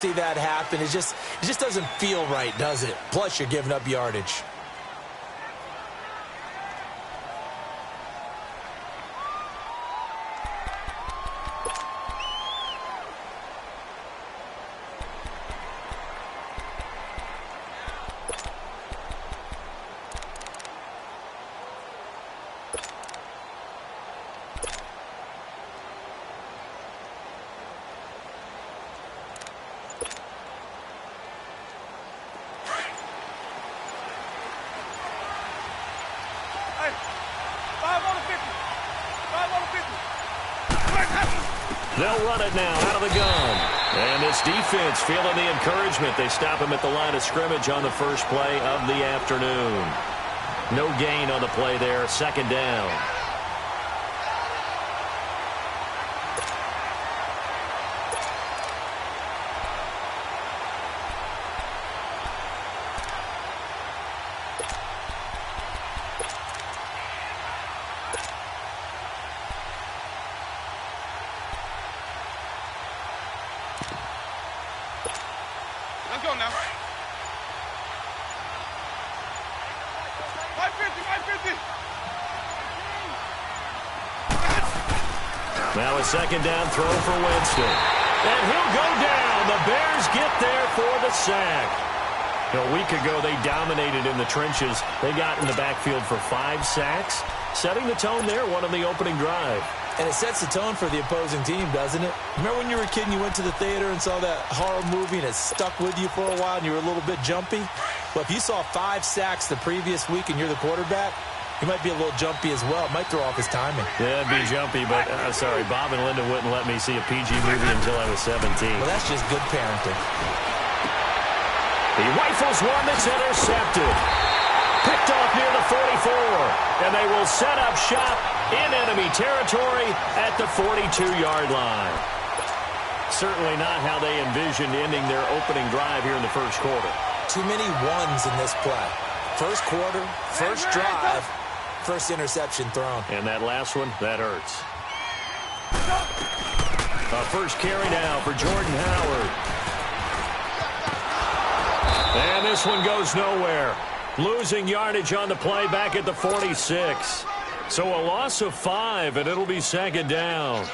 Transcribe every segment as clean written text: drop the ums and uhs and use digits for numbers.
See that happen. It just doesn't feel right, does it? Plus, you're giving up yardage. They'll run it now out of the gun. And this defense feeling the encouragement. They stop him at the line of scrimmage on the first play of the afternoon. No gain on the play there. Second down. Let's go now. 550. Now a second down throw for Winston. And he'll go down. The Bears get there for the sack. A week ago, they dominated in the trenches. They got in the backfield for 5 sacks, setting the tone there, one on the opening drive. And it sets the tone for the opposing team, doesn't it? Remember when you were a kid and you went to the theater and saw that horror movie and it stuck with you for a while and you were a little bit jumpy? Well, if you saw 5 sacks the previous week and you're the quarterback, you might be a little jumpy as well. It might throw off his timing. Yeah, it'd be jumpy, but sorry, Bob and Linda wouldn't let me see a PG movie until I was 17. Well, that's just good parenting. He rifles one that's intercepted. Picked off near the 44, and they will set up shop in enemy territory at the 42-yard line. Certainly not how they envisioned ending their opening drive here in the first quarter. Too many ones in this play. First quarter, first drive, first interception thrown. And that last one, that hurts. A first carry now for Jordan Howard. And this one goes nowhere. Losing yardage on the play back at the 46. So a loss of 5, and it'll be second down.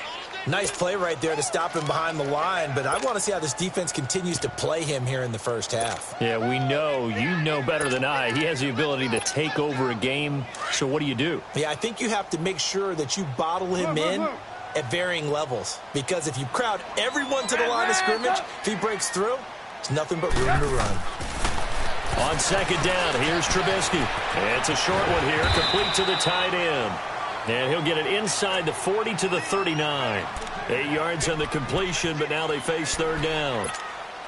Nice play right there to stop him behind the line, but I want to see how this defense continues to play him here in the first half. Yeah, we know. You know better than I. He has the ability to take over a game, so what do? Yeah, I think you have to make sure that you bottle him in at varying levels, because if you crowd everyone to the line of scrimmage, if he breaks through, it's nothing but room to run. On second down, here's Trubisky. It's a short one here, complete to the tight end. And he'll get it inside the 40 to the 39. 8 yards on the completion, but now they face third down.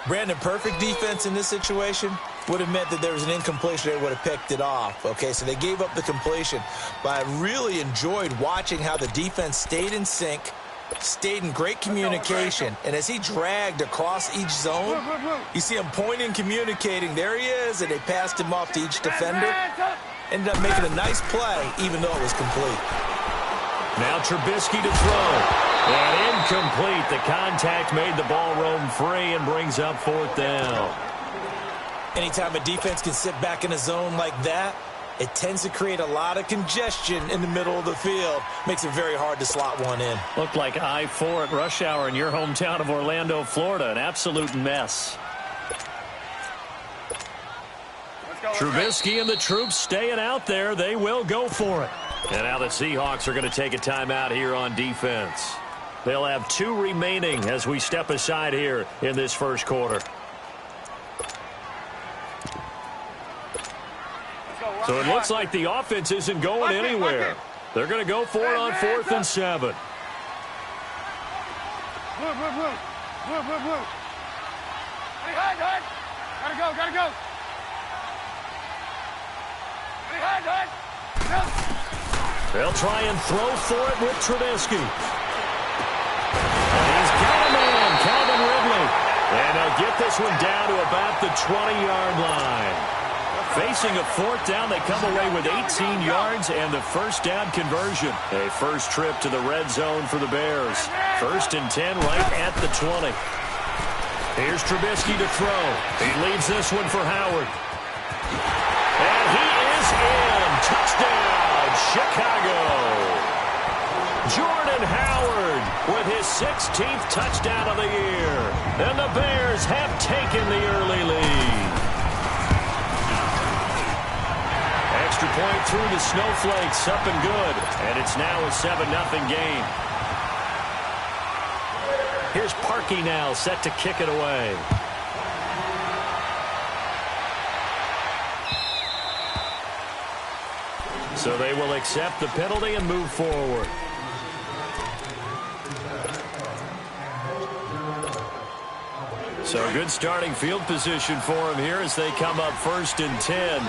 Brandon, perfect defense in this situation would have meant that there was an incompletion. They would have picked it off. Okay, so they gave up the completion. But I really enjoyed watching how the defense stayed in sync, stayed in great communication, and as he dragged across each zone, you see him pointing, communicating. There he is, and they passed him off to each defender. Ended up making a nice play, even though it was complete. Now Trubisky to throw. And incomplete. The contact made the ball roam free and brings up fourth down. Anytime a defense can sit back in a zone like that, it tends to create a lot of congestion in the middle of the field. Makes it very hard to slot one in. Looked like I-4 at rush hour in your hometown of Orlando, Florida. An absolute mess. Trubisky and the troops staying out there. They will go for it. And now the Seahawks are going to take a timeout here on defense. They'll have 2 remaining as we step aside here in this first quarter. So it looks like the offense isn't going anywhere. They're going to go for it on 4th and 7. Gotta go. They'll try and throw for it with Trubisky. And he's got a man, Calvin Ridley. And they'll get this one down to about the 20-yard line. Facing a 4th down, they come away with 18 yards and the first down conversion. A first trip to the red zone for the Bears. 1st and 10 right at the 20. Here's Trubisky to throw. He leaves this one for Howard. And he is in. Touchdown, Chicago. Jordan Howard with his 16th touchdown of the year. And the Bears have taken the early lead. Extra point through the Snowflakes, up and good. And it's now a 7-0 game. Here's Parkey now, set to kick it away. So they will accept the penalty and move forward. So good starting field position for him here as they come up 1st and 10.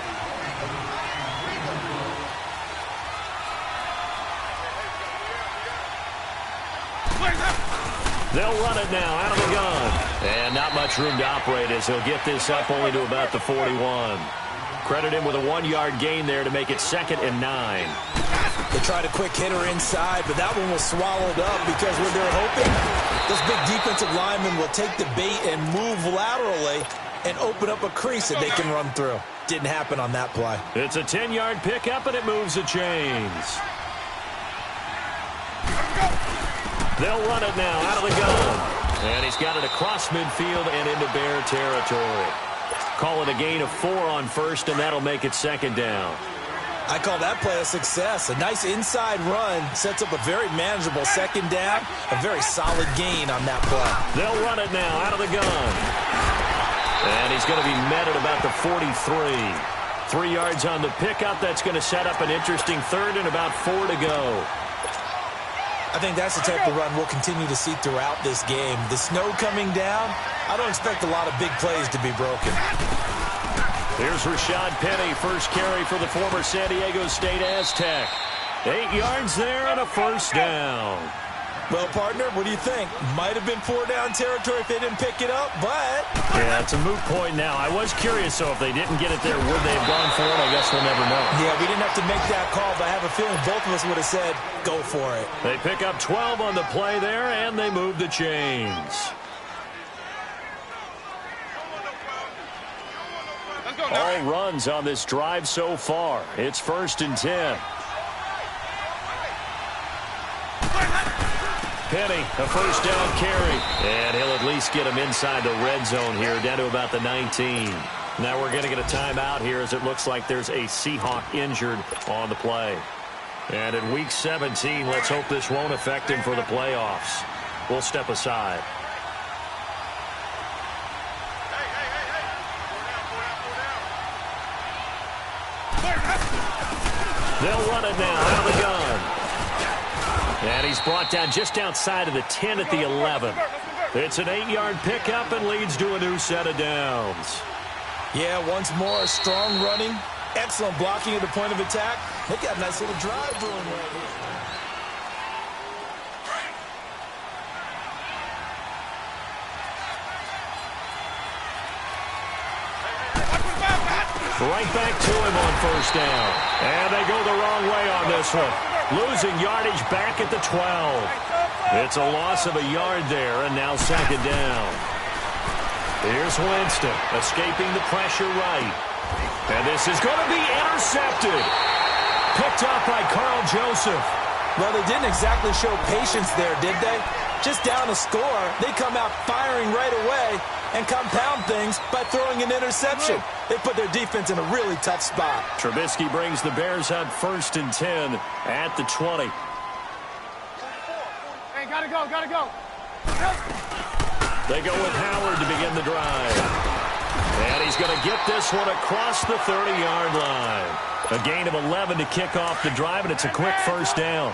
They'll run it now out of the gun. And not much room to operate as he'll get this up only to about the 41. Credit him with a 1-yard gain there to make it 2nd and 9. They tried a quick hitter inside, but that one was swallowed up because what they're hoping, those big defensive linemen will take the bait and move laterally and open up a crease that they can run through. Didn't happen on that play. It's a 10-yard pickup, and it moves the chains. They'll run it now out of the gun. And he's got it across midfield and into Bear territory. Call it a gain of 4 on 1st, and that'll make it 2nd down. I call that play a success. A nice inside run sets up a very manageable 2nd down. A very solid gain on that play. They'll run it now out of the gun. And he's going to be met at about the 43. 3 yards on the pickup. That's going to set up an interesting 3rd and about 4 to go. I think that's the type of run we'll continue to see throughout this game. The snow coming down, I don't expect a lot of big plays to be broken. Here's Rashad Penny, first carry for the former San Diego State Aztec. 8 yards there and a 1st down. Well, partner, what do you think? Might have been 4-down territory if they didn't pick it up, but... Yeah, it's a moot point now. I was curious, so if they didn't get it there, would they have gone for it? I guess we'll never know. Yeah, we didn't have to make that call, but I have a feeling both of us would have said, go for it. They pick up 12 on the play there, and they move the chains. All runs on this drive so far. It's 1st and 10. Penny, a 1st down carry. And he'll at least get him inside the red zone here, down to about the 19. Now we're going to get a timeout here as it looks like there's a Seahawk injured on the play. And in Week 17, let's hope this won't affect him for the playoffs. We'll step aside. They'll run it now out of the gun. And he's brought down just outside of the 10 at the 11. It's an 8-yard pickup and leads to a new set of downs. Yeah, once more, strong running, excellent blocking at the point of attack. They got a nice little drive going right here. Right back to him on 1st down. And they go the wrong way on this one. Losing yardage back at the 12. It's a loss of a yard there, and now 2nd down. Here's Winston, escaping the pressure right. And this is going to be intercepted. Picked up by Carl Joseph. Well, they didn't exactly show patience there, did they? Just down a score, they come out firing right away and compound things by throwing an interception. They put their defense in a really tough spot. Trubisky brings the Bears up 1st and 10 at the 20. Hey, gotta go, gotta go. They go with Howard to begin the drive. And he's going to get this one across the 30-yard line. A gain of 11 to kick off the drive, and it's a quick 1st down.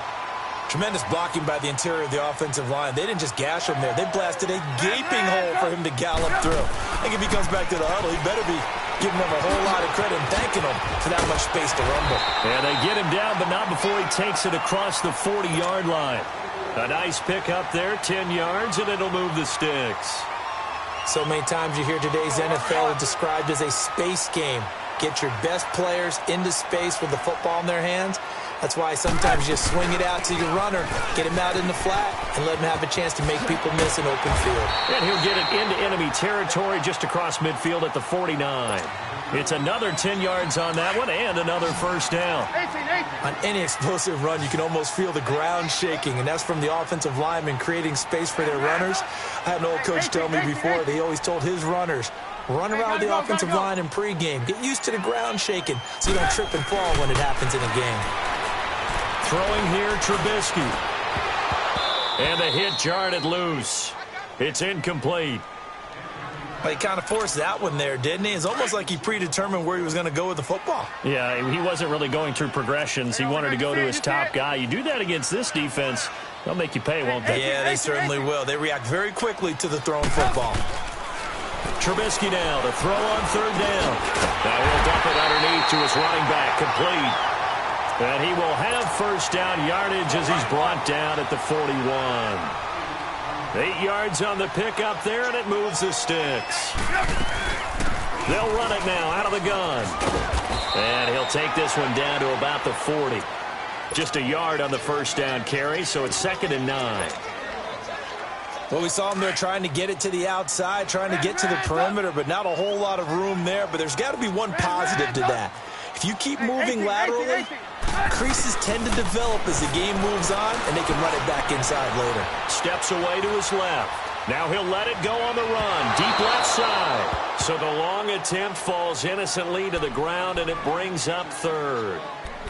Tremendous blocking by the interior of the offensive line. They didn't just gash him there. They blasted a gaping hole for him to gallop through. I think if he comes back to the huddle, he better be giving them a whole lot of credit and thanking them for that much space to rumble. And they get him down, but not before he takes it across the 40-yard line. A nice pick up there, 10 yards, and it'll move the sticks. So many times you hear today's NFL described as a space game. Get your best players into space with the football in their hands, That's why sometimes you swing it out to your runner, get him out in the flat, and let him have a chance to make people miss an open field. And he'll get it into enemy territory just across midfield at the 49. It's another 10 yards on that one and another first down. 18. On any explosive run, you can almost feel the ground shaking, and that's from the offensive linemen creating space for their runners. I had an old coach tell me before that he always told his runners, run around the offensive line in pregame. Get used to the ground shaking so you don't trip and fall when it happens in a game. Throwing here, Trubisky. And the hit jarred it loose. It's incomplete. Well, he kind of forced that one there, didn't he? It's almost like he predetermined where he was going to go with the football. Yeah, he wasn't really going through progressions. He wanted to go to his top guy. You do that against this defense, they'll make you pay, won't they? Yeah, they certainly will. They react very quickly to the thrown football. Trubisky now to throw on third down. Now he'll dump it underneath to his running back, complete. And he will have first down yardage as he's brought down at the 41. 8 yards on the pickup there, and it moves the sticks. They'll run it now out of the gun. And he'll take this one down to about the 40. Just a yard on the first down carry, so it's 2nd and 9. Well, we saw him there trying to get it to the outside, trying to get to the perimeter, but not a whole lot of room there. But there's got to be one positive to that. If you keep moving laterally, creases tend to develop as the game moves on, and they can run it back inside later. Steps away to his left. Now he'll let it go on the run. Deep left side. So the long attempt falls innocently to the ground, and it brings up third.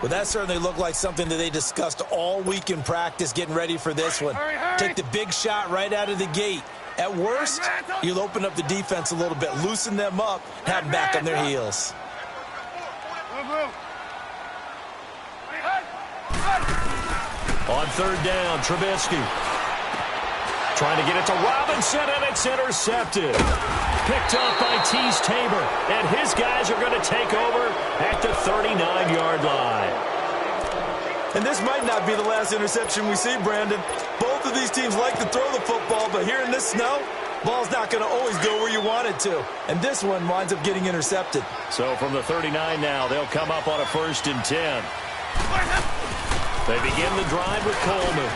Well, that certainly looked like something that they discussed all week in practice getting ready for this one. Take the big shot right out of the gate. At worst, you'll open up the defense a little bit, loosen them up, have them back on their heels. On third down, Trubisky. Trying to get it to Robinson, and it's intercepted. Picked off by Tease Tabor, and his guys are going to take over at the 39-yard line. And this might not be the last interception we see, Brandon. Both of these teams like to throw the football, but here in this snow, ball's not going to always go where you want it to. And this one winds up getting intercepted. So from the 39 now, they'll come up on a 1st and 10. They begin the drive with Coleman.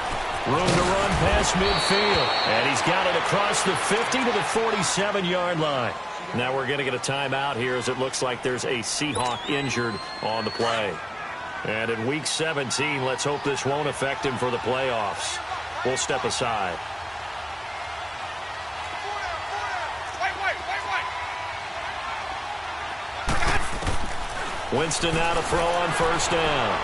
Room to run past midfield. And he's got it across the 50 to the 47-yard line. Now we're going to get a timeout here as it looks like there's a Seahawk injured on the play. And in Week 17, let's hope this won't affect him for the playoffs. We'll step aside. Winston now to throw on first down.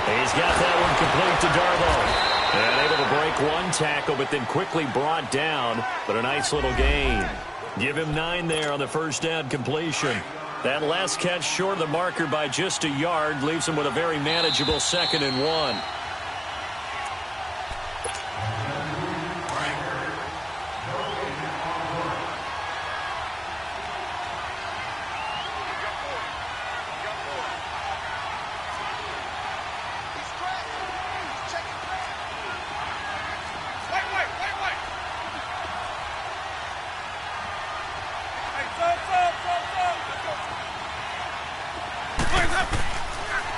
He's got that one complete to Darboh. And able to break one tackle, but then quickly brought down. But a nice little gain. Give him 9 there on the first down completion. That last catch short of the marker by just a yard leaves him with a very manageable 2nd and 1.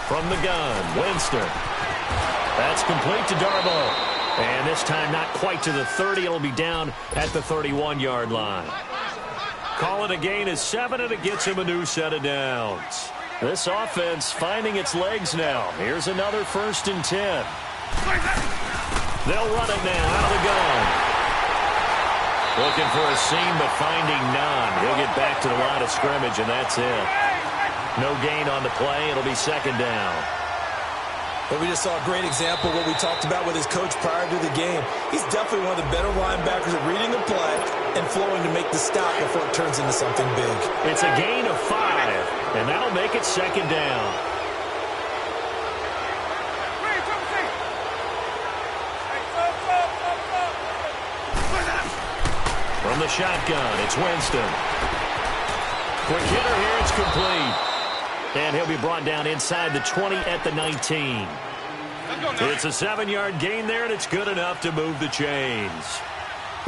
From the gun, Winston. That's complete to Darboh. And this time not quite to the 30. It'll be down at the 31-yard line. Call it a gain of 7, and it gets him a new set of downs. This offense finding its legs now. Here's another 1st and 10. They'll run it now out of the gun. Looking for a seam, but finding none. He'll get back to the line of scrimmage, and that's it. No gain on the play. It'll be 2nd down. But we just saw a great example of what we talked about with his coach prior to the game. He's definitely one of the better linebackers at reading the play and flowing to make the stop before it turns into something big. It's a gain of 5, and that'll make it 2nd down. From the shotgun, it's Winston. Quick hitter here, it's complete. And he'll be brought down inside the 20 at the 19. It's a 7-yard gain there, and it's good enough to move the chains.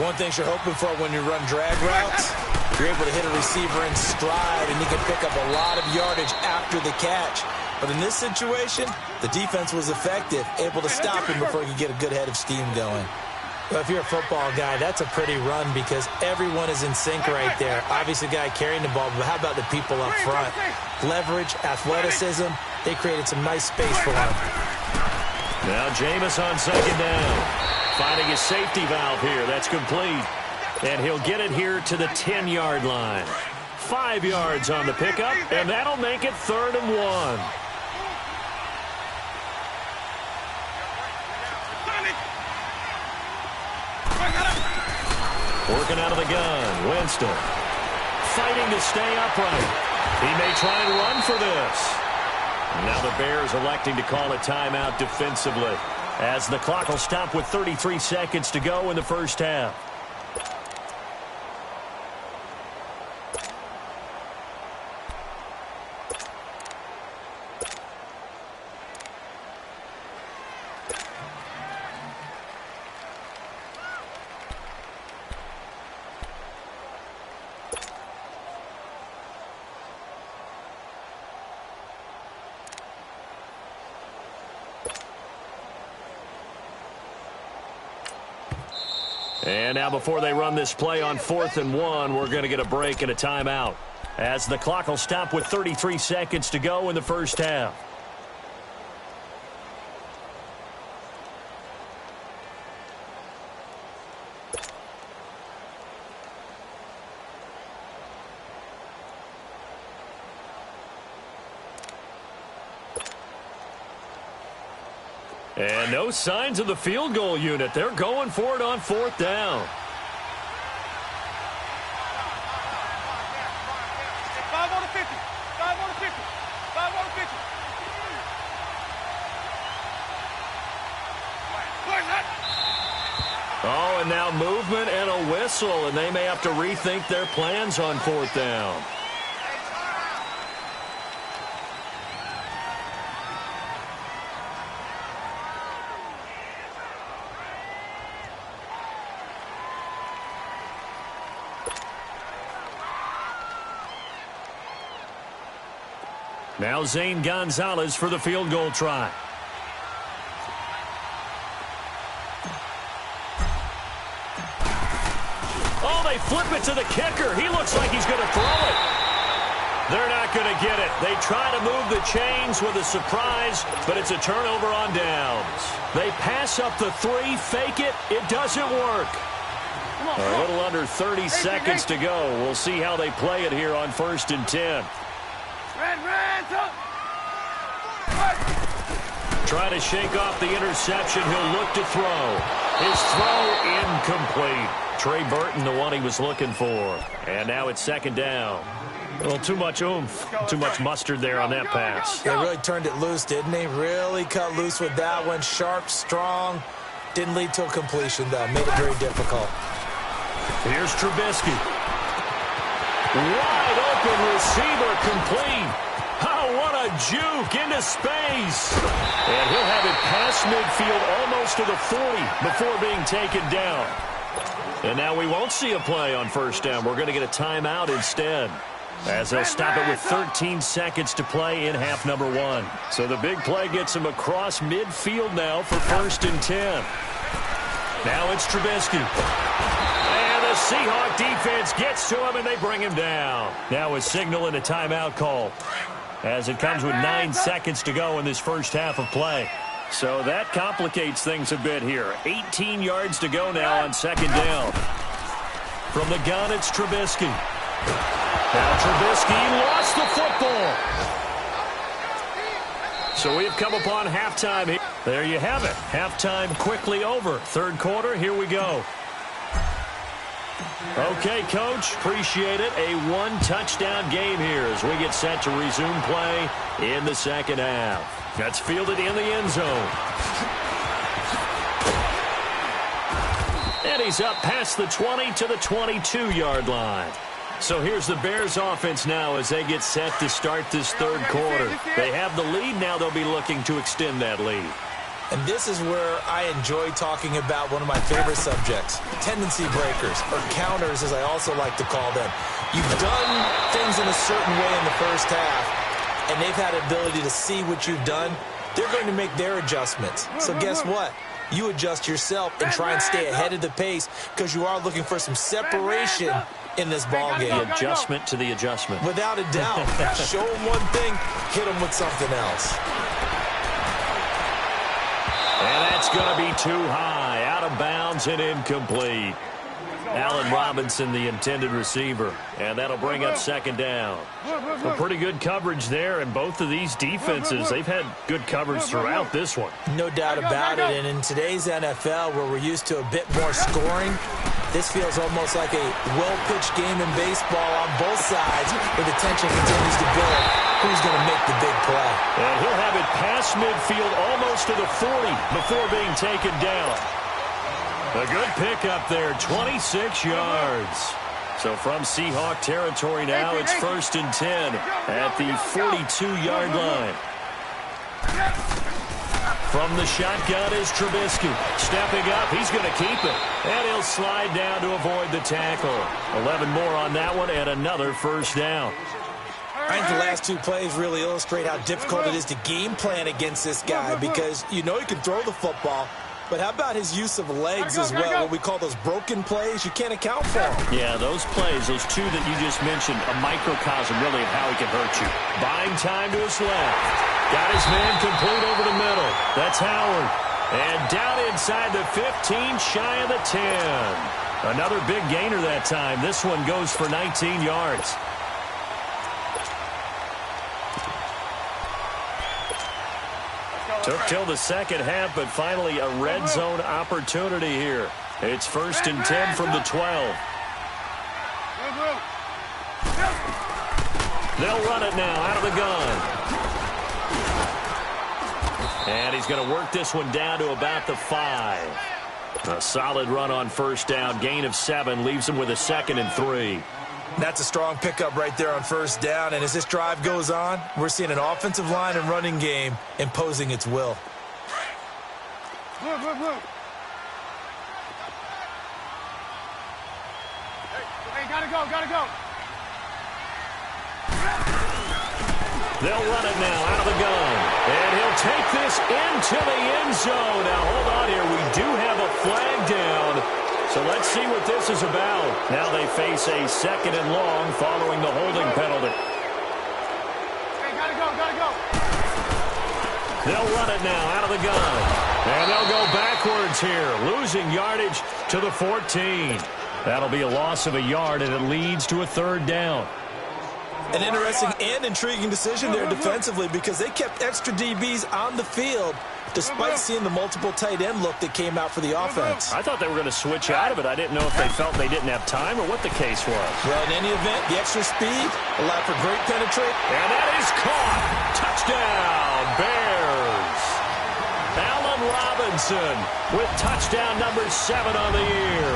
One thing you're hoping for when you run drag routes, you're able to hit a receiver in stride, and he can pick up a lot of yardage after the catch. But in this situation, the defense was effective, able to stop him before he could get a good head of steam going. Well, if you're a football guy, that's a pretty run because everyone is in sync right there. Obviously, the guy carrying the ball, but how about the people up front? Leverage, athleticism, they created some nice space for him. Now Jameis on second down. Finding his safety valve here. That's complete. And he'll get it here to the 10-yard line. 5 yards on the pickup, and that'll make it 3rd and 1. Working out of the gun, Winston. Fighting to stay upright. He may try and run for this. Now the Bears electing to call a timeout defensively, as the clock will stop with 33 seconds to go in the first half. And now before they run this play on 4th and 1, we're going to get a break and a timeout, as the clock will stop with 33 seconds to go in the first half. And no signs of the field goal unit. They're going for it on 4th down. Oh, and now movement and a whistle, and they may have to rethink their plans on 4th down. Now Zane Gonzalez for the field goal try. Oh, they flip it to the kicker. He looks like he's going to throw it. They're not going to get it. They try to move the chains with a surprise, but it's a turnover on downs. They pass up the 3, fake it. It doesn't work. A little under 30 seconds to go. We'll see how they play it here on 1st and 10. Trying to shake off the interception. He'll look to throw. His throw incomplete. Trey Burton, the one he was looking for. And now it's 2nd down. Well, too much oomph, too much mustard there on that pass. They really turned it loose, didn't they? Really cut loose with that one. Sharp, strong. Didn't lead to a completion, though. Made it very difficult. Here's Trubisky. Wide open receiver, complete. Oh, what a juke into space. And he'll have it past midfield almost to the 40 before being taken down. And now we won't see a play on 1st down. We're going to get a timeout instead, as they'll stop it with 13 seconds to play in half number 1. So the big play gets him across midfield now for 1st and 10. Now it's Trubisky. And the Seahawk defense gets to him, and they bring him down. Now a signal and a timeout call, as it comes with 9 seconds to go in this first half of play. So that complicates things a bit here. 18 yards to go now on 2nd down. From the gun, it's Trubisky. Now Trubisky lost the football. So we've come upon halftime here. There you have it. Halftime quickly over. 3rd quarter, here we go. Okay, Coach, appreciate it. A 1-touchdown game here as we get set to resume play in the 2nd half. That's fielded in the end zone. And he's up past the 20 to the 22-yard line. So here's the Bears offense now as they get set to start this 3rd quarter. They have the lead now. They'll be looking to extend that lead. And this is where I enjoy talking about one of my favorite subjects, tendency breakers, or counters as I also like to call them. You've done things in a certain way in the first half, and they've had an ability to see what you've done, they're going to make their adjustments. So guess what? You adjust yourself and try and stay ahead of the pace because you are looking for some separation in this ball game. The adjustment to the adjustment. Without a doubt. Show them one thing, hit them with something else. And that's going to be too high, out of bounds and incomplete. Allen Robinson, the intended receiver, and that'll bring up second down. A pretty good coverage there, and both of these defenses, they've had good coverage throughout this one. No doubt about it, and in today's NFL, where we're used to a bit more scoring, this feels almost like a well-pitched game in baseball on both sides, where the tension continues to build. Who's going to make the big play? And he'll have it past midfield, almost to the 40, before being taken down. A good pickup there, 26 yards. So from Seahawk territory now, it's 1st and 10 at the 42-yard line. From the shotgun is Trubisky. Stepping up, he's going to keep it. And he'll slide down to avoid the tackle. 11 more on that one and another first down. I think the last two plays really illustrate how difficult it is to game plan against this guy because you know he can throw the football. But how about his use of legs as well, what we call those broken plays? You can't account for them. Yeah, those plays, those two that you just mentioned, a microcosm really of how he can hurt you. Buying time to his left. Got his man complete over the middle. That's Howard. And down inside the 15, shy of the 10. Another big gainer that time. This one goes for 19 yards. Took till the second half, but finally a red zone opportunity here. It's 1st and 10 from the 12. They'll run it now out of the gun. And he's going to work this one down to about the 5. A solid run on first down. Gain of 7 leaves him with a 2nd and 3. That's a strong pickup right there on first down. And as this drive goes on, we're seeing an offensive line and running game imposing its will. Hey, gotta go. They'll run it now out of the gun. And he'll take this into the end zone. Now, hold on here. We do have a flag down. So let's see what this is about. Now they face a 2nd and long following the holding penalty. Hey, gotta go. They'll run it now out of the gun. And they'll go backwards here, losing yardage to the 14. That'll be a loss of a yard, and it leads to a 3rd down. An interesting and intriguing decision there defensively because they kept extra DBs on the field despite seeing the multiple tight end look that came out for the offense. I thought they were going to switch out of it. I didn't know if they felt they didn't have time or what the case was. Well, in any event, the extra speed allowed for great penetration. And that is caught. Touchdown, Bears. Allen Robinson with touchdown number 7 on the year.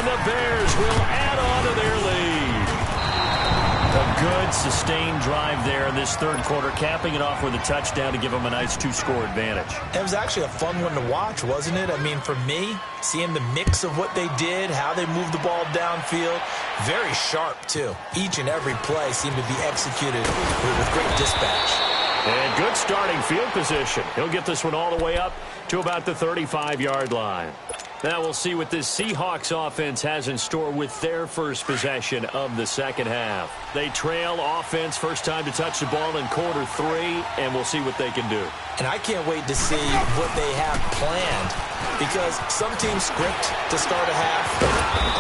And the Bears will add on to their lead. A good, sustained drive there in this 3rd quarter, capping it off with a touchdown to give them a nice 2-score advantage. It was actually a fun one to watch, wasn't it? I mean, for me, seeing the mix of what they did, how they moved the ball downfield, very sharp, too. Each and every play seemed to be executed with great dispatch. And good starting field position. He'll get this one all the way up to about the 35-yard line. Now we'll see what this Seahawks offense has in store with their first possession of the second half. They trail offense, first time to touch the ball in quarter 3, and we'll see what they can do. And I can't wait to see what they have planned because some teams script to start a half.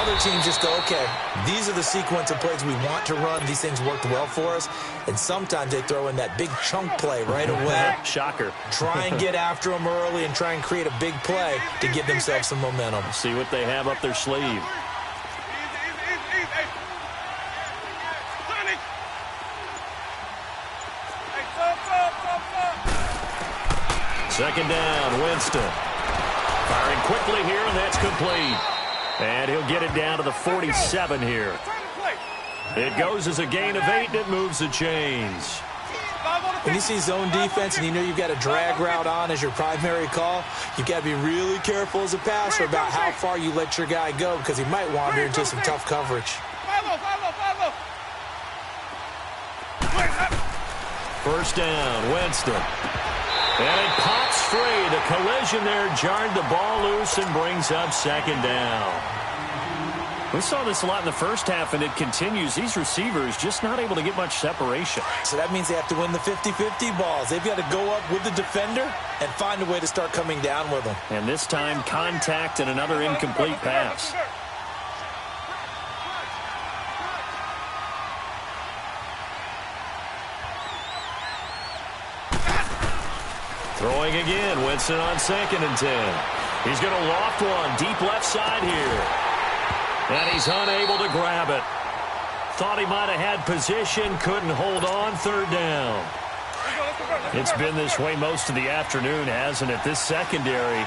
Other teams just go, okay, these are the sequence of plays we want to run. These things worked well for us. And sometimes they throw in that big chunk play right away. Shocker. Try and get after them early and try and create a big play to give themselves some momentum. See what they have up their sleeve. Easy. Sonny. Hey, stop. Second down, Winston. Firing quickly here, and that's complete. And he'll get it down to the 47 here. It goes as a gain of 8, and it moves the chains. When you see zone defense and you know you've got a drag route on as your primary call, you've got to be really careful as a passer about how far you let your guy go because he might wander into some tough coverage. First down, Winston. And it pops free. The collision there jarred the ball loose and brings up second down. We saw this a lot in the first half, and it continues. These receivers just not able to get much separation. So that means they have to win the 50-50 balls. They've got to go up with the defender and find a way to start coming down with them. And this time, contact and another incomplete pass. Throwing again, Winston on 2nd and 10. He's going to loft one deep left side here. And he's unable to grab it. Thought he might have had position, couldn't hold on, 3rd down. It's been this way most of the afternoon, hasn't it? This secondary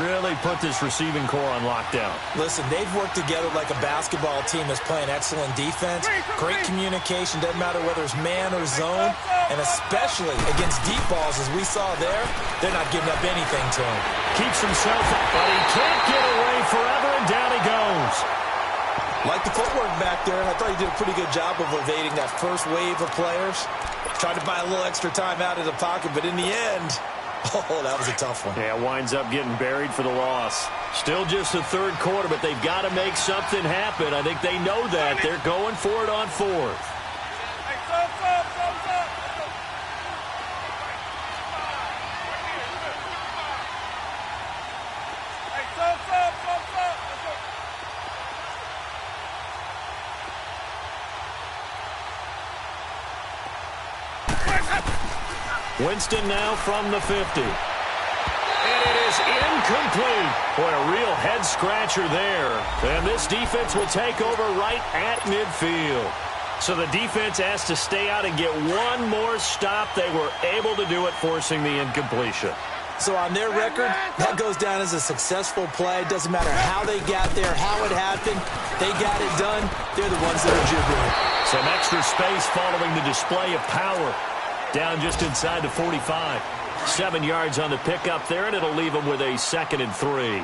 really put this receiving core on lockdown. Listen, they've worked together like a basketball team that's playing excellent defense. Great communication, doesn't matter whether it's man or zone. And especially against deep balls, as we saw there, they're not giving up anything to him. Keeps himself up, but he can't get away forever, and down he goes. Like the footwork back there, and I thought he did a pretty good job of evading that first wave of players. Tried to buy a little extra time out of the pocket, but in the end, oh, that was a tough one. Yeah, winds up getting buried for the loss. Still just the 3rd quarter, but they've got to make something happen. I think they know that. They're going for it on 4th. Winston now from the 50. And it is incomplete. Boy, a real head-scratcher there. And this defense will take over right at midfield. So the defense has to stay out and get one more stop. They were able to do it, forcing the incompletion. So on their record, that goes down as a successful play. Doesn't matter how they got there, how it happened. They got it done. They're the ones that are jubilant. Some extra space following the display of power. Down just inside the 45. 7 yards on the pickup there, and it'll leave them with a 2nd and 3.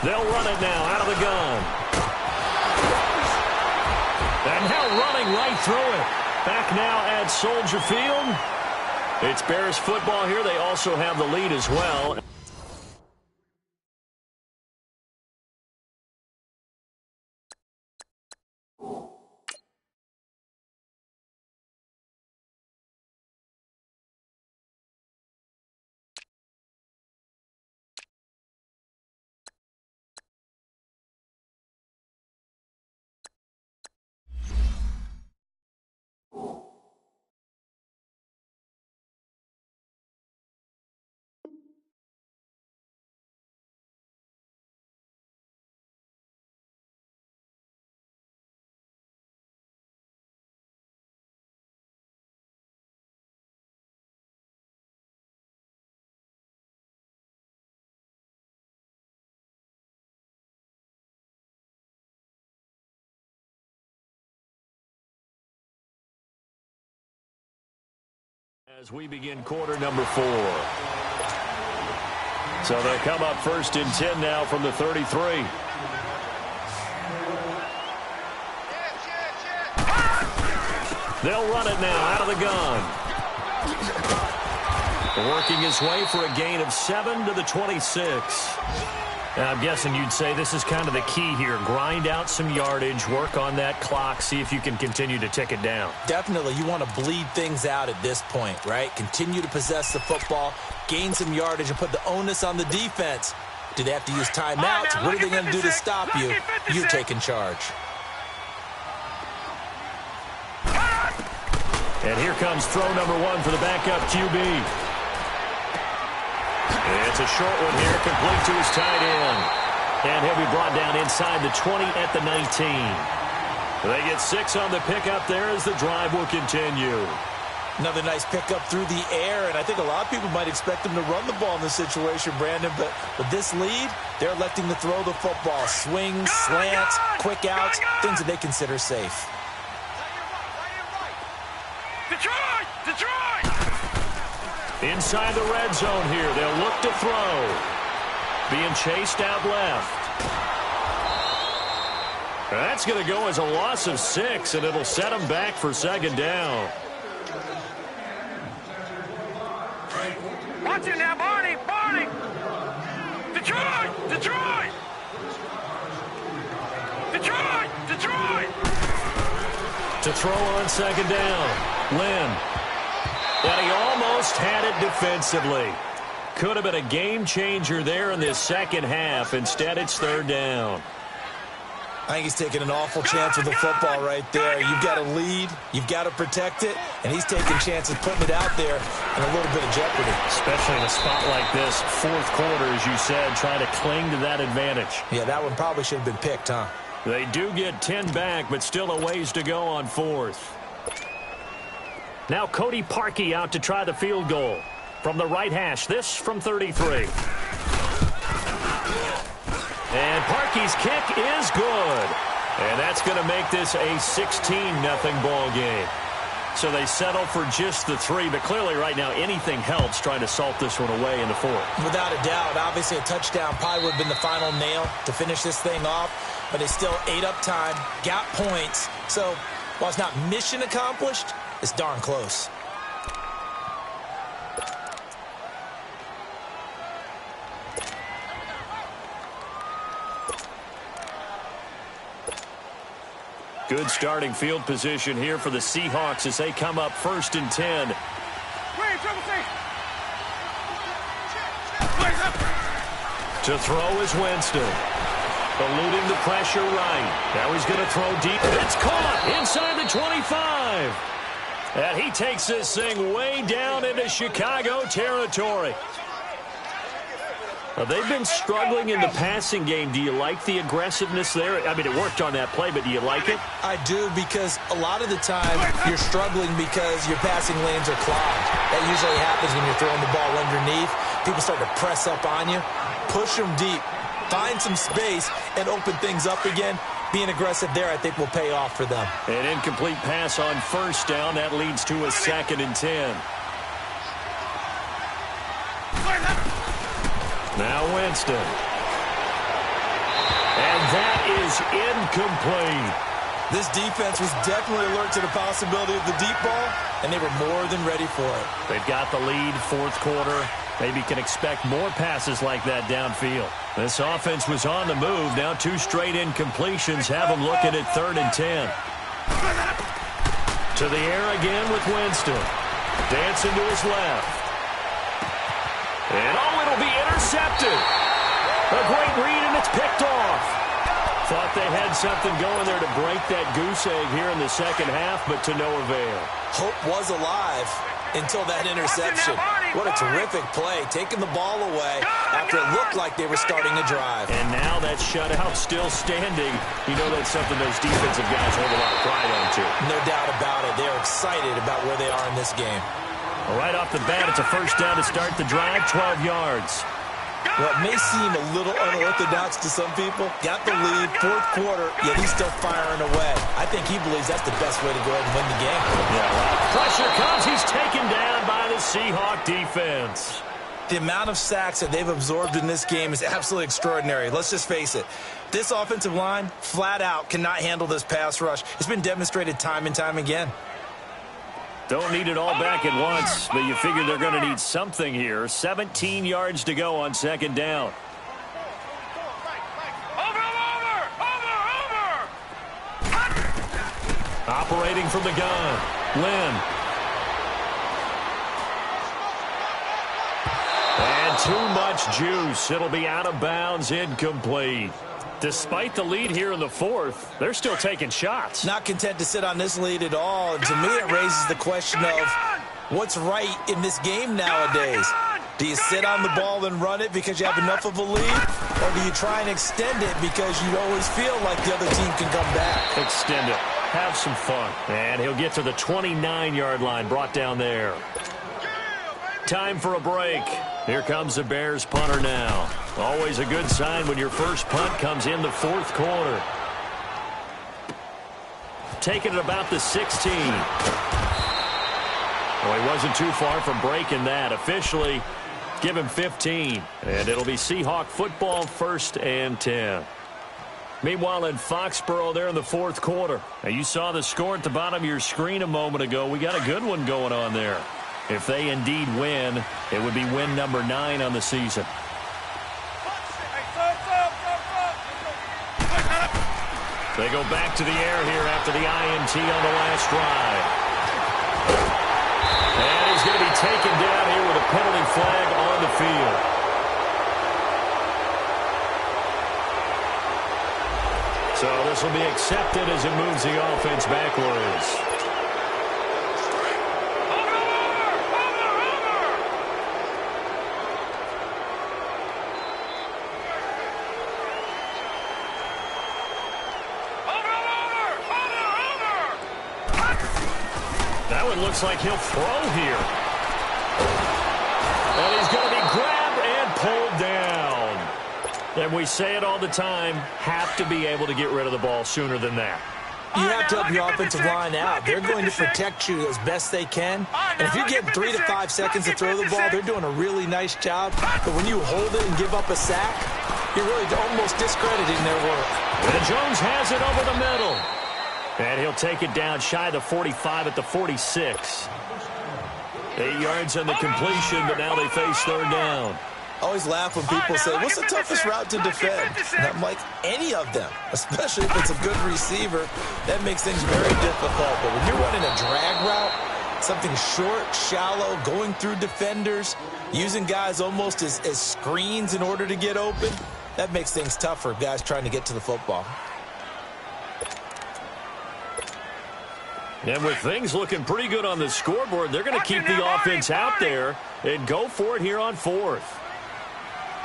They'll run it now out of the gun. And now running right through it. Back now at Soldier Field. It's Bears football here. They also have the lead as well. As we begin quarter number 4. So they'll come up 1st and 10 now from the 33. They'll run it now out of the gun. Working his way for a gain of 7 to the 26. Now, I'm guessing you'd say this is kind of the key here. Grind out some yardage, work on that clock, see if you can continue to tick it down. Definitely. You want to bleed things out at this point, right? Continue to possess the football, gain some yardage, and put the onus on the defense. Do they have to use timeouts? What are they going to do to stop you? You're taking charge. And here comes throw number 1 for the backup QB. It's a short one here, complete to his tight end. And he'll be brought down inside the 20 at the 19. They get 6 on the pickup there as the drive will continue. Another nice pickup through the air, and I think a lot of people might expect them to run the ball in this situation, Brandon, but with this lead, they're electing to throw the football. Swings, slants, quick outs, things that they consider safe. Detroit! Detroit! Inside the red zone here, they'll look to throw. Being chased out left. That's going to go as a loss of 6, and it'll set them back for second down. Watch it now, Barney! Barney! Detroit! Detroit! Detroit! Detroit! To throw on second down, Lynn. And he almost had it defensively. Could have been a game changer there in this second half. Instead, it's third down. I think he's taking an awful chance with the football right there. You've got to lead, you've got to protect it, and he's taking chances putting it out there in a little bit of jeopardy. Especially in a spot like this, fourth quarter, as you said, trying to cling to that advantage. Yeah, that one probably should have been picked, huh? They do get 10 back, but still a ways to go on fourth. Now Cody Parkey out to try the field goal. From the right hash, this from 33. And Parkey's kick is good. And that's going to make this a 16-0 ball game. So they settle for just the 3, but clearly right now anything helps trying to salt this one away in the fourth. Without a doubt, obviously a touchdown probably would have been the final nail to finish this thing off, but they still ate up time, got points. So while it's not mission accomplished, it's darn close. Good starting field position here for the Seahawks as they come up 1st and 10. To throw is Winston. Eluding the pressure right. Now he's going to throw deep. It's caught inside the 25. And he takes this thing way down into Chicago territory. They've been struggling in the passing game. Do you like the aggressiveness there? I mean, it worked on that play, but do you like it? I do, because a lot of the time you're struggling because your passing lanes are clogged. That usually happens when you're throwing the ball underneath. People start to press up on you. Push them deep. Find some space and open things up again. Being aggressive there, I think, will pay off for them. An incomplete pass on 1st down. That leads to a 2nd and 10. Now Winston. And that is incomplete. This defense was definitely alert to the possibility of the deep ball, and they were more than ready for it. They've got the lead, fourth quarter. Maybe can expect more passes like that downfield. This offense was on the move. Now 2 straight incompletions have them looking at 3rd and 10. To the air again with Winston. Dancing to his left. And it'll be intercepted. A great read, and it's picked off. Thought they had something going there to break that goose egg here in the second half, but to no avail. Hope was alive until that interception. What a terrific play, taking the ball away after it looked like they were starting a drive. And now that shutout still standing. You know that's something those defensive guys hold a lot of pride on, too. No doubt about it. They're excited about where they are in this game. Right off the bat, it's a 1st down to start the drive, 12 yards. What may seem a little unorthodox to some people, got the lead, fourth quarter, yet he's still firing away. I think he believes that's the best way to go ahead and win the game. Yeah, pressure comes. He's taken down by the Seahawk defense. The amount of sacks that they've absorbed in this game is absolutely extraordinary. Let's just face it. This offensive line, flat out, cannot handle this pass rush. It's been demonstrated time and time again. Don't need it all back at once, but you figure they're going to need something here. 17 yards to go on 2nd down. Over! Operating from the gun, Lynn. And too much juice. It'll be out of bounds, incomplete. Despite the lead here in the fourth, they're still taking shots. Not content to sit on this lead at all. And to me, it raises the question of what's right in this game nowadays. Do you sit on the ball and run it because you have enough of a lead? Or do you try and extend it because you always feel like the other team can come back? Extend it. Have some fun. And he'll get to the 29-yard line, brought down there. Time for a break. Here comes the Bears punter now. Always a good sign when your first punt comes in the fourth quarter. Taking it about the 16. Well, he wasn't too far from breaking that. Officially, give him 15. And it'll be Seahawk football, 1st and 10. Meanwhile, in Foxborough, there in the fourth quarter. Now, you saw the score at the bottom of your screen a moment ago. We got a good one going on there. If they indeed win, it would be win number 9 on the season. They go back to the air here after the INT on the last drive. And he's going to be taken down here with a penalty flag on the field. So this will be accepted as it moves the offense backwards. That one looks like he'll throw here. And he's going to be grabbed and pulled down. And we say it all the time, have to be able to get rid of the ball sooner than that. You have to help your offensive line out. They're going to protect you as best they can. And if you get 3 to 5 seconds to throw the ball, they're doing a really nice job. But when you hold it and give up a sack, you're really almost discrediting their work. And Jones has it over the middle. And he'll take it down shy of the 45 at the 46. 8 yards on the completion, but now they face third down. I always laugh when people say, what's the toughest route to defend? And I'm like, any of them, especially if it's a good receiver. That makes things very difficult. But when you're running a drag route, something short, shallow, going through defenders, using guys almost as screens in order to get open, that makes things tough for guys trying to get to the football. And with things looking pretty good on the scoreboard, they're going to keep the offense out there and go for it here on fourth.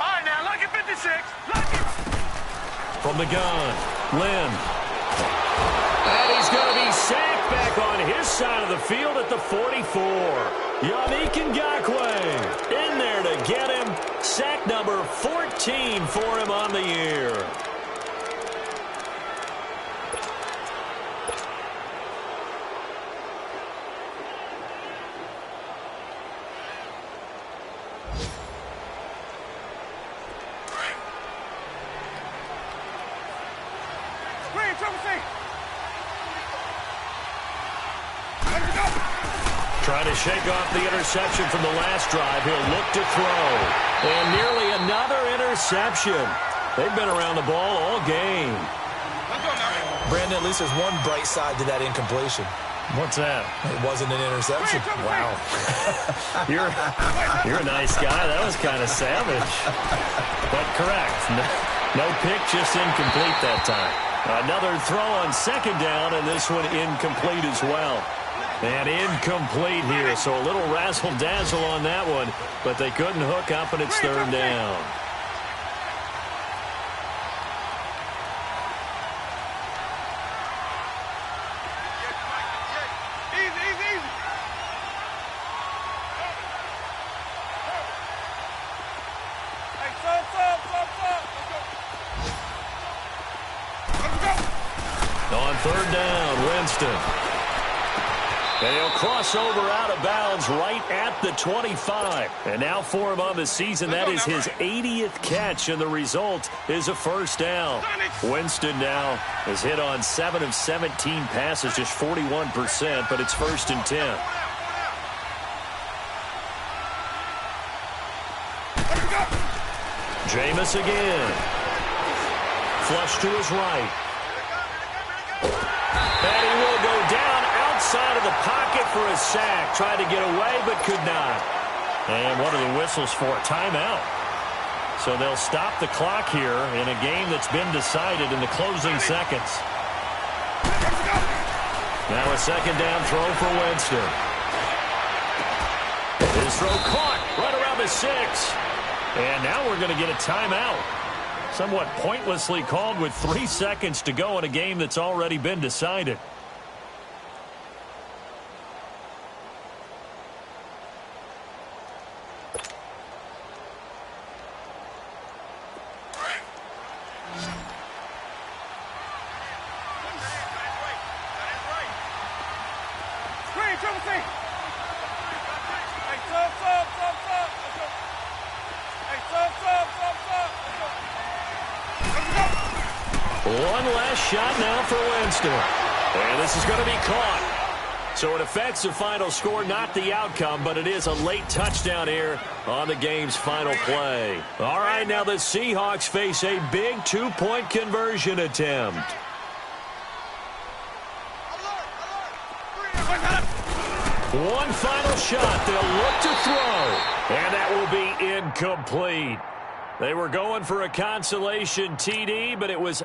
All right, now, look at 56. Look at... From the gun, Lynn. And he's going to be sacked back on his side of the field at the 44. Yannick Ngakoue in there to get him. Sack number 14 for him on the year. Trying to shake off the interception from the last drive. He'll look to throw. And nearly another interception. They've been around the ball all game. Brandon, at least there's one bright side to that incompletion. What's that? It wasn't an interception. Wow. You're a nice guy. That was kind of savage. But correct. No pick, just incomplete that time. Another throw on second down, and this one incomplete as well. And incomplete here, so a little razzle-dazzle on that one, but they couldn't hook up, and it's third down. On third down, Winston. And he'll cross over out of bounds right at the 25. And now for him on the season, that is his 80th catch, and the result is a first down. Winston now has hit on 7 of 17 passes, just 41%, but it's 1st and 10. Jameis again. Flush to his right. And he will go down outside of the pocket for a sack. Tried to get away, but could not. And what are the whistles for? Timeout. So they'll stop the clock here in a game that's been decided in the closing seconds. Now a second down throw for Winston. His throw caught right around the 6. And now we're going to get a timeout. Somewhat pointlessly called with 3 seconds to go in a game that's already been decided. One last shot now for Winston. And this is going to be caught. So it affects the final score, not the outcome, but it is a late touchdown here on the game's final play. All right, now the Seahawks face a big 2-point conversion attempt. One final shot. They'll look to throw. And that will be incomplete. They were going for a consolation TD, but it was